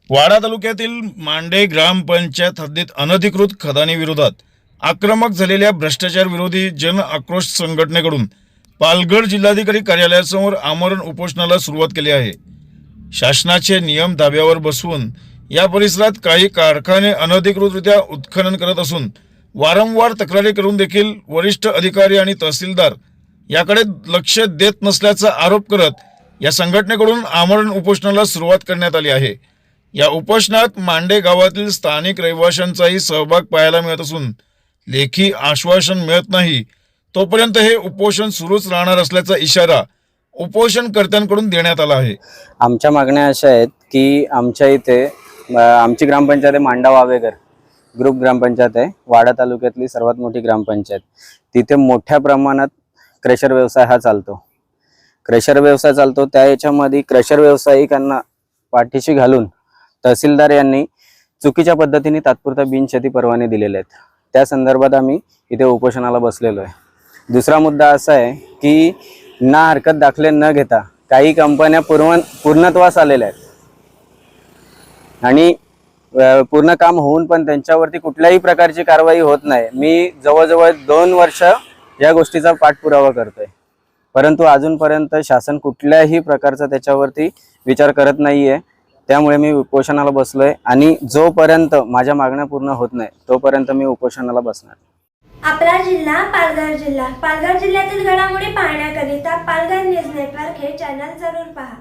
वाडा तालुक्यातील मांडे ग्रामपंचायत हद्दीत अनधिकृत खदानी विरोधात आक्रमक झालेल्या भ्रष्टाचार विरोधी जन आक्रोश संघटनेकडून पालघर जिल्हाधिकारी कार्यालयासमोर आमरण उपोषणाला सुरुवात केली आहे। शासनाचे नियम धाब्यावर बसवून या परिसरात काही कारखाने अनधिकृतरित्या उत्खनन करत असून वारंवार तक्रारी करून देखील वरिष्ठ अधिकारी आणि तहसीलदार याकडे लक्ष देत नसल्याचा आरोप करत या संघटनेकडून आमरण उपोषणाला सुरुवात करण्यात आली आहे। या उपोषणात मांडे गावातील स्थानिक रहिवाशांचाही सहभाग पाहायला मिळत असून लेखी आश्वासन मिळत नाही तोपर्यंत हे उपोषण सुरूच राहणार असल्याचा इशारा उपोषणकर्त्यांकडून देण्यात आला आहे। आमच्या मागण्या अशा आहेत की आमच्या इथे आमची ग्रामपंचायत आहे मांडा वावेघर ग्रुप ग्रामपंचायत आहे। वाडा तालुक्यातली सर्वात मोठी ग्रामपंचायत। तिथे मोठ्या प्रमाणात क्रेशर व्यवसाय हा चालतो। क्रेशर व्यवसाय चालतो त्या याच्यामध्ये क्रेशर व्यावसायिकांना पाठीशी घालून तहसीलदार यांनी चुकीच्या पद्धतीने तात्पुरता बिनशेती परवाने दिलेले आहेत। त्या संदर्भात आम्ही इथे उपोषणाला बसलेलो आहे। दुसरा मुद्दा असा आहे की ना हरकत दाखले न घेता काही कंपन्या पूर्णत्वास आलेल्या आहेत आणि पूर्ण काम होऊन पण त्यांच्यावरती कुठल्याही प्रकारची कारवाई होत नाही। मी जवळजवळ 2 वर्ष या गोष्टीचा पाठपुरावा करतोय, परंतु अजूनपर्यंत शासन कुठल्याही प्रकारचा त्याच्यावरती विचार करत नाहीये। त्यामुळे मी उपोषणाला बसलोय आणि जोपर्यंत माझ्या मागण्या पूर्ण होत नाही तोपर्यंत मी उपोषणाला बसणार। आपला जिल्हा पालघर जिल्ह्यातील घडामोडी पाहण्याकरिता पालघर न्यूज नेटवर्क हे चॅनल जरूर पहा।